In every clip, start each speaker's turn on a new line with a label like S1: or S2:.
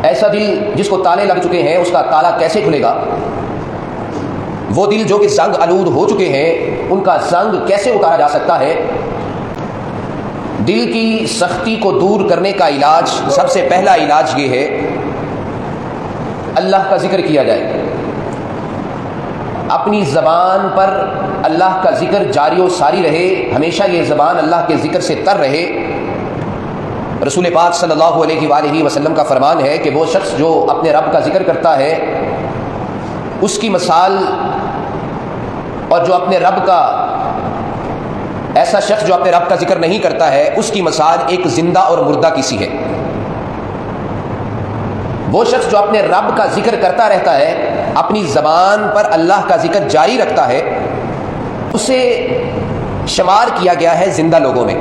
S1: ایسا دل جس کو تالے لگ چکے ہیں اس کا تالا کیسے کھلے گا؟ وہ دل جو کہ زنگ آلود ہو چکے ہیں ان کا زنگ کیسے اتارا جا سکتا ہے؟ دل کی سختی کو دور کرنے کا علاج، سب سے پہلا علاج یہ ہے اللہ کا ذکر کیا جائے، اپنی زبان پر اللہ کا ذکر جاری و ساری رہے، ہمیشہ یہ زبان اللہ کے ذکر سے تر رہے۔ رسول پاک صلی اللہ علیہ وآلہ وسلم کا فرمان ہے کہ وہ شخص جو اپنے رب کا ذکر کرتا ہے اس کی مثال، اور جو اپنے رب کا ایسا شخص جو اپنے رب کا ذکر نہیں کرتا ہے اس کی مثال ایک زندہ اور مردہ کسی ہے۔ وہ شخص جو اپنے رب کا ذکر کرتا رہتا ہے، اپنی زبان پر اللہ کا ذکر جاری رکھتا ہے، اسے شمار کیا گیا ہے زندہ لوگوں میں،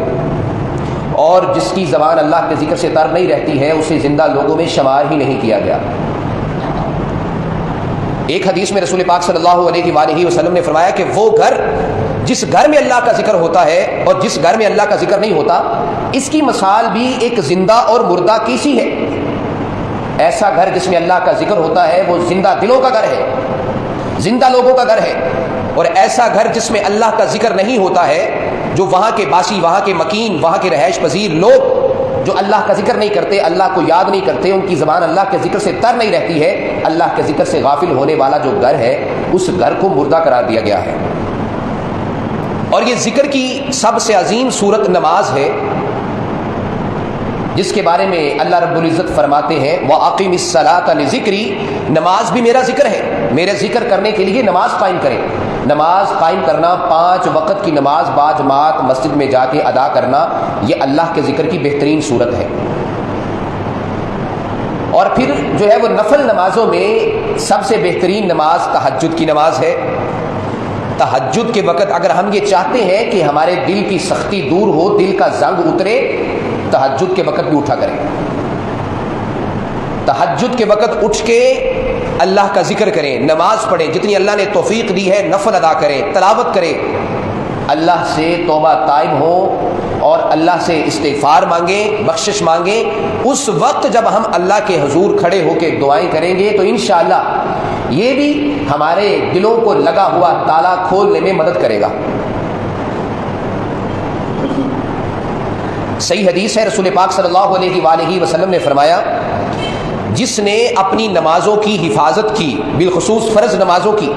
S1: اور جس کی زبان اللہ کے ذکر سے تر نہیں رہتی ہے اسے زندہ لوگوں میں شمار ہی نہیں کیا گیا۔ ایک حدیث میں رسول پاک صلی اللہ علیہ وآلہ وسلم نے فرمایا کہ وہ گھر جس گھر میں اللہ کا ذکر ہوتا ہے اور جس گھر میں اللہ کا ذکر نہیں ہوتا، اس کی مثال بھی ایک زندہ اور مردہ کی سی ہے۔ ایسا گھر جس میں اللہ کا ذکر ہوتا ہے وہ زندہ دلوں کا گھر ہے، زندہ لوگوں کا گھر ہے، اور ایسا گھر جس میں اللہ کا ذکر نہیں ہوتا ہے، جو وہاں کے باسی، وہاں کے مکین، وہاں کے رہائش پذیر لوگ جو اللہ کا ذکر نہیں کرتے، اللہ کو یاد نہیں کرتے، ان کی زبان اللہ کے ذکر سے تر نہیں رہتی ہے، اللہ کے ذکر سے غافل ہونے والا جو گھر ہے اس گھر کو مردہ قرار دیا گیا ہے۔ اور یہ ذکر کی سب سے عظیم صورت نماز ہے، جس کے بارے میں اللہ رب العزت فرماتے ہیں وَأَقِمِ الصَّلَاةَ لِذِكْرِي، نماز بھی میرا ذکر ہے، میرے ذکر کرنے کے لیے نماز قائم کریں۔ نماز قائم کرنا، 5 وقت کی نماز باجماعت مسجد میں جا کے ادا کرنا، یہ اللہ کے ذکر کی بہترین صورت ہے۔ اور پھر جو ہے وہ نفل نمازوں میں سب سے بہترین نماز تہجد کی نماز ہے۔ تہجد کے وقت اگر ہم یہ چاہتے ہیں کہ ہمارے دل کی سختی دور ہو، دل کا زنگ اترے، تہجد کے وقت بھی اٹھا کریں۔ تہجد کے وقت اٹھ کے اللہ کا ذکر کریں، نماز پڑھیں، جتنی اللہ نے توفیق دی ہے نفل ادا کریں، تلاوت کریں، اللہ سے توبہ طائب ہوں اور اللہ سے استغفار مانگیں، بخشش مانگیں۔ اس وقت جب ہم اللہ کے حضور کھڑے ہو کے دعائیں کریں گے تو انشاءاللہ یہ بھی ہمارے دلوں کو لگا ہوا تالا کھولنے میں مدد کرے گا۔ صحیح حدیث ہے، رسول پاک صلی اللہ علیہ وآلہ وسلم نے فرمایا جس نے اپنی نمازوں کی حفاظت کی، بالخصوص فرض نمازوں کی،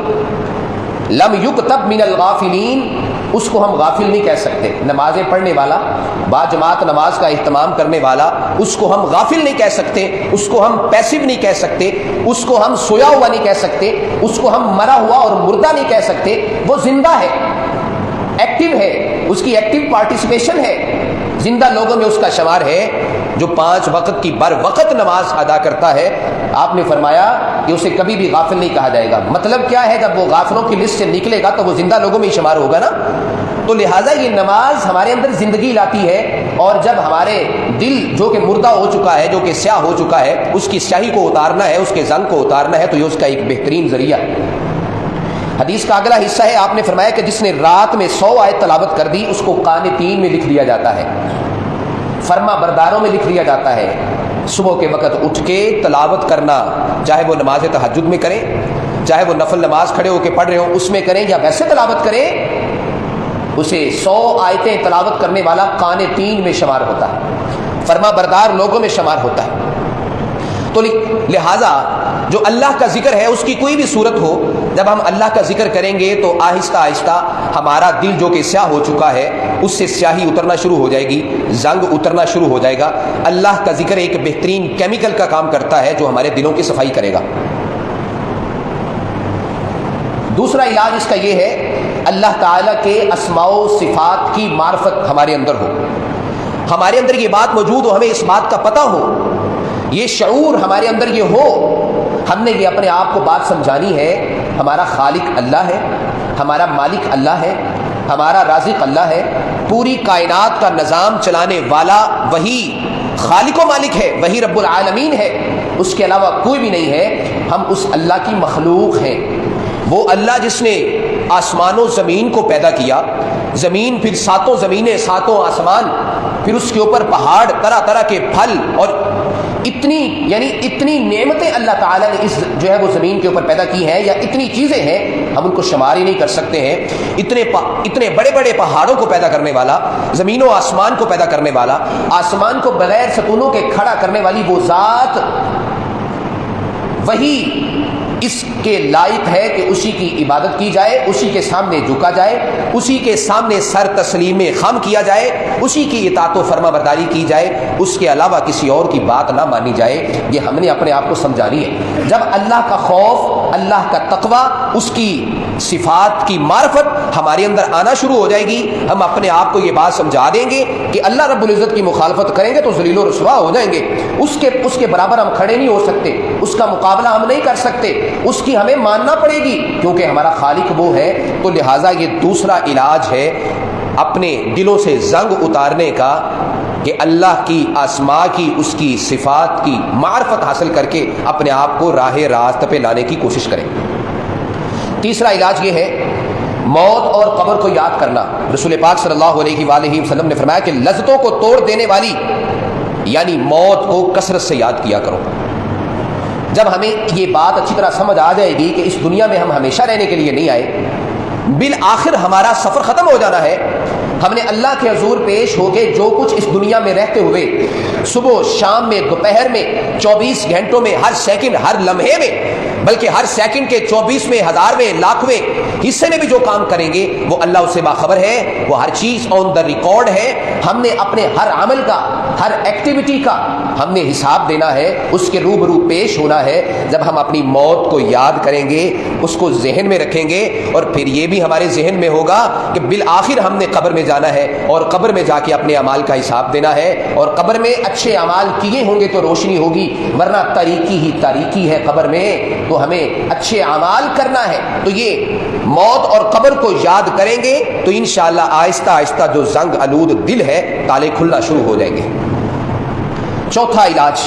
S1: لم یکتب من الغافلین، اس کو ہم غافل نہیں کہہ سکتے۔ نمازیں پڑھنے والا، باجماعت نماز کا اہتمام کرنے والا، اس کو ہم غافل نہیں کہہ سکتے، اس کو ہم پیسو نہیں کہہ سکتے، اس کو ہم سویا ہوا نہیں کہہ سکتے، اس کو ہم مرا ہوا اور مردہ نہیں کہہ سکتے۔ وہ زندہ ہے، ایکٹیو ہے، اس کی ایکٹیو پارٹیسپیشن ہے، زندہ لوگوں میں اس کا شمار ہے۔ جو 5 وقت کی بر وقت نماز ادا کرتا ہے، آپ نے فرمایا کہ اسے کبھی بھی غافل نہیں کہا جائے گا۔ مطلب کیا ہے؟ جب وہ غافلوں کی لسٹ سے نکلے گا تو وہ زندہ لوگوں میں ہی شمار ہوگا نا۔ تو لہٰذا یہ نماز ہمارے اندر زندگی لاتی ہے، اور جب ہمارے دل جو کہ مردہ ہو چکا ہے، جو کہ سیاہ ہو چکا ہے، اس کی سیاہی کو اتارنا ہے، اس کے زنگ کو اتارنا ہے، تو یہ اس کا ایک بہترین ذریعہ ہے۔ حدیث کا اگلا حصہ ہے، آپ نے فرمایا کہ جس نے رات میں 100 آیت تلاوت کر دی اس کو قانتین میں لکھ دیا جاتا ہے، فرما برداروں میں لکھ دیا جاتا ہے۔ صبح کے وقت اٹھ کے تلاوت کرنا، چاہے وہ نماز تہجد میں کریں، چاہے وہ نفل نماز کھڑے ہو کے پڑھ رہے ہوں اس میں کریں، یا ویسے تلاوت کریں، اسے 100 آیتیں تلاوت کرنے والا قانتین میں شمار ہوتا ہے، فرما بردار لوگوں میں شمار ہوتا ہے۔ تو لہٰذا جو اللہ کا ذکر ہے اس کی کوئی بھی صورت ہو، جب ہم اللہ کا ذکر کریں گے تو آہستہ آہستہ ہمارا دل جو کہ سیاہ ہو چکا ہے اس سے سیاہی اترنا شروع ہو جائے گی، زنگ اترنا شروع ہو جائے گا۔ اللہ کا ذکر ایک بہترین کیمیکل کا کام کرتا ہے جو ہمارے دلوں کی صفائی کرے گا۔ دوسرا علاج اس کا یہ ہے، اللہ تعالیٰ کے اسماء و صفات کی معرفت ہمارے اندر ہو، ہمارے اندر یہ بات موجود ہو، ہمیں اس بات کا پتہ ہو، یہ شعور ہمارے اندر یہ ہو، ہم نے یہ اپنے آپ کو بات سمجھانی ہے، ہمارا خالق اللہ ہے، ہمارا مالک اللہ ہے، ہمارا رازق اللہ ہے، پوری کائنات کا نظام چلانے والا وہی خالق و مالک ہے، وہی رب العالمین ہے، اس کے علاوہ کوئی بھی نہیں ہے۔ ہم اس اللہ کی مخلوق ہیں۔ وہ اللہ جس نے آسمان و زمین کو پیدا کیا، زمین، پھر 7 زمینیں، 7 آسمان، پھر اس کے اوپر پہاڑ، طرح طرح کے پھل اور اتنی نعمتیں اللہ تعالیٰ نے اس جو ہے وہ زمین کے اوپر پیدا کی ہیں، یا اتنی چیزیں ہیں ہم ان کو شمار ہی نہیں کر سکتے ہیں. اتنے بڑے بڑے پہاڑوں کو پیدا کرنے والا، زمین و آسمان کو پیدا کرنے والا، آسمان کو بغیر ستونوں کے کھڑا کرنے والی وہ ذات، وہی اس کے لائق ہے کہ اسی کی عبادت کی جائے، اسی کے سامنے جھکا جائے، اسی کے سامنے سر تسلیم خم کیا جائے، اسی کی اطاعت و فرما برداری کی جائے، اس کے علاوہ کسی اور کی بات نہ مانی جائے. یہ ہم نے اپنے آپ کو سمجھانی ہے. جب اللہ کا خوف، اللہ کا تقوی، اس کی صفات کی معرفت ہمارے اندر آنا شروع ہو جائے گی، ہم اپنے آپ کو یہ بات سمجھا دیں گے کہ اللہ رب العزت کی مخالفت کریں گے تو ذلیل و رسوا ہو جائیں گے. اس کے برابر ہم کھڑے نہیں ہو سکتے، اس کا مقابلہ ہم نہیں کر سکتے، اس کی ہمیں ماننا پڑے گی کیونکہ ہمارا خالق وہ ہے. تو لہٰذا یہ دوسرا علاج ہے اپنے دلوں سے زنگ اتارنے کا، کہ اللہ کی اسماء کی، اس کی صفات کی معرفت حاصل کر کے اپنے آپ کو راہ راست پہ لانے کی کوشش کریں. تیسرا علاج یہ ہے موت اور قبر کو یاد کرنا. رسول پاک صلی اللہ علیہ وآلہ وسلم نے فرمایا کہ لذتوں کو توڑ دینے والی یعنی موت کو کثرت سے یاد کیا کرو. جب ہمیں یہ بات اچھی طرح سمجھ آ جائے گی کہ اس دنیا میں ہم ہمیشہ رہنے کے لیے نہیں آئے، بالآخر ہمارا سفر ختم ہو جانا ہے، ہم نے اللہ کے حضور پیش ہو کے جو کچھ اس دنیا میں رہتے ہوئے صبح شام میں دوپہر میں 24 گھنٹوں میں ہر سیکنڈ ہر لمحے میں بلکہ ہر سیکنڈ کے 24ویں ہزارویں لاکھویں حصے میں بھی جو کام کریں گے وہ اللہ اس سے باخبر ہے، وہ ہر چیز آن دا ریکارڈ ہے. ہم نے اپنے ہر عمل کا، ہر ایکٹیویٹی کا ہم نے حساب دینا ہے، اس کے روبرو پیش ہونا ہے. جب ہم اپنی موت کو یاد کریں گے، اس کو ذہن میں رکھیں گے، اور پھر یہ بھی ہمارے ذہن میں ہوگا کہ بالآخر ہم نے قبر میں جانا ہے اور قبر میں جا کے اپنے اعمال کا حساب دینا ہے، اور قبر میں اچھے اعمال کیے ہوں گے تو روشنی ہوگی، ورنہ تاریکی ہی تاریکی ہے قبر میں. تو ہمیں اچھے اعمال کرنا ہے. تو یہ موت اور قبر کو یاد کریں گے تو انشاءاللہ آہستہ آہستہ جو زنگ آلود دل ہے تالے کھلنا شروع ہو جائیں گے. چوتھا علاج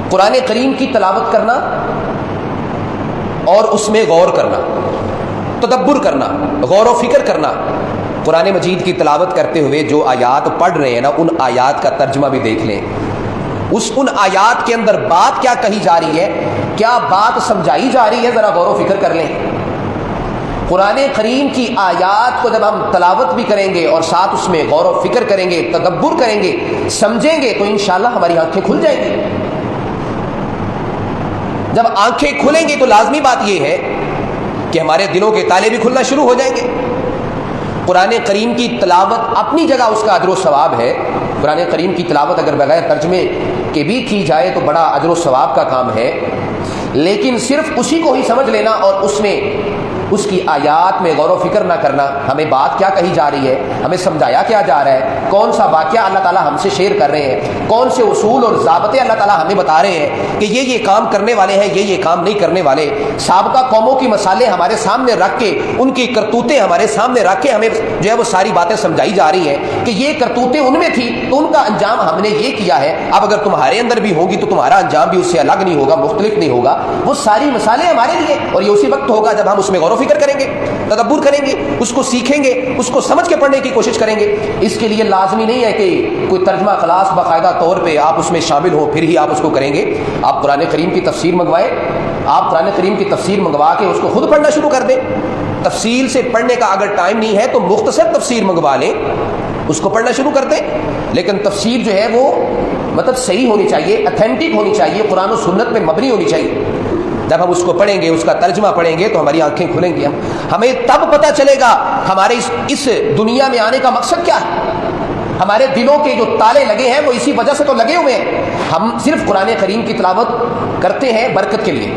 S1: قرآن کریم کی تلاوت کرنا اور اس میں غور کرنا، تدبر کرنا، غور و فکر کرنا. قرآن مجید کی تلاوت کرتے ہوئے جو آیات پڑھ رہے ہیں نا، ان آیات کا ترجمہ بھی دیکھ لیں. ان آیات کے اندر بات کیا کہی جا رہی ہے، کیا بات سمجھائی جا رہی ہے، ذرا غور و فکر کر لیں. قرآن کریم کی آیات کو جب ہم تلاوت بھی کریں گے اور ساتھ اس میں غور و فکر کریں گے، تدبر کریں گے، سمجھیں گے، تو انشاءاللہ ہماری آنکھیں کھل جائیں گی. جب آنکھیں کھلیں گی تو لازمی بات یہ ہے کہ ہمارے دلوں کے تالے بھی کھلنا شروع ہو جائیں گے. قرآن کریم کی تلاوت اپنی جگہ اس کا اجر و ثواب ہے. قرآن کریم کی تلاوت اگر بغیر ترجمے کے بھی کی جائے تو بڑا اجر و ثواب کا کام ہے، لیکن صرف اسی کو ہی سمجھ لینا اور اس میں اس کی آیات میں غور و فکر نہ کرنا، ہمیں بات کیا کہی جا رہی ہے، ہمیں سمجھایا کیا جا رہا ہے، کون سا واقعہ اللہ تعالیٰ ہم سے شیئر کر رہے ہیں، کون سے اصول اور ضابطے اللہ تعالیٰ ہمیں بتا رہے ہیں کہ یہ کام کرنے والے ہیں، یہ کام نہیں کرنے والے. سابقہ قوموں کی مثالیں ہمارے سامنے رکھ کے، ان کی کرتوتیں ہمارے سامنے رکھ کے ہمیں جو ہے وہ ساری باتیں سمجھائی جا رہی ہیں کہ یہ کرتوتیں ان میں تھی تو ان کا انجام ہم نے یہ کیا ہے. اب اگر تمہارے اندر بھی ہوگی تو تمہارا انجام بھی اس سے الگ نہیں ہوگا، مختلف نہیں ہوگا. وہ ساری مثالیں ہمارے لیے، اور یہ اسی وقت ہوگا جب ہم اس میں غور و فکر کریں گے، تدبر کریں گے، اس کو سیکھیں گے، اس کو سمجھ کے پڑھنے کی کوشش کریں گے. اس کے لیے لازمی نہیں ہے کہ کوئی ترجمہ کلاس باقاعدہ طور پہ آپ اس میں شامل ہوں پھر ہی آپ اس کو کریں گے. آپ قرآن کریم کی تفسیر منگوائیں، آپ قرآن کریم کی تفسیر منگوا کے اس کو خود پڑھنا شروع کر دیں. تفصیل سے پڑھنے کا اگر ٹائم نہیں ہے تو مختصر تفسیر منگوا لیں، اس کو پڑھنا شروع کر دیں. لیکن تفسیر جو ہے وہ مطلب صحیح ہونی چاہیے، اتھینٹک ہونی چاہیے، قرآن و سنت پہ مبنی ہونی چاہیے. جب ہم اس کو پڑھیں گے، اس کا ترجمہ پڑھیں گے تو ہماری آنکھیں کھلیں گی. ہمیں تب پتہ چلے گا ہمارے اس دنیا میں آنے کا مقصد کیا ہے. ہمارے دلوں کے جو تالے لگے ہیں وہ اسی وجہ سے تو لگے ہوئے ہیں. ہم صرف قرآن کریم کی تلاوت کرتے ہیں برکت کے لیے،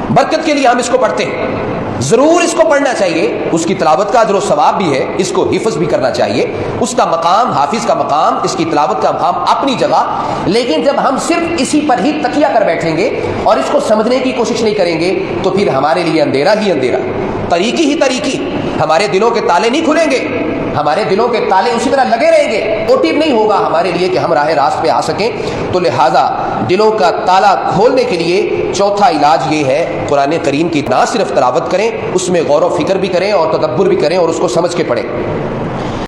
S1: برکت کے لیے ہم اس کو پڑھتے ہیں. ضرور اس کو پڑھنا چاہیے، اس کی تلاوت کا اجر و ثواب بھی ہے، اس کو حفظ بھی کرنا چاہیے. اس کا مقام، حافظ کا مقام، اس کی تلاوت کا مقام اپنی جگہ. لیکن جب ہم صرف اسی پر ہی تکیہ کر بیٹھیں گے اور اس کو سمجھنے کی کوشش نہیں کریں گے تو پھر ہمارے لیے اندھیرا ہی اندھیرا، تاریکی ہی تاریکی. ہمارے دلوں کے تالے نہیں کھلیں گے، ہمارے دلوں کے تالے اسی طرح لگے رہیں گے. موٹیو نہیں ہوگا ہمارے لیے کہ ہم راہ راست پہ آ سکیں. تو لہٰذا دلوں کا تالا کھولنے کے لیے چوتھا علاج یہ ہے قرآن کریم کی نہ صرف تلاوت کریں، اس میں غور و فکر بھی کریں اور تدبر بھی کریں اور اس کو سمجھ کے پڑھیں.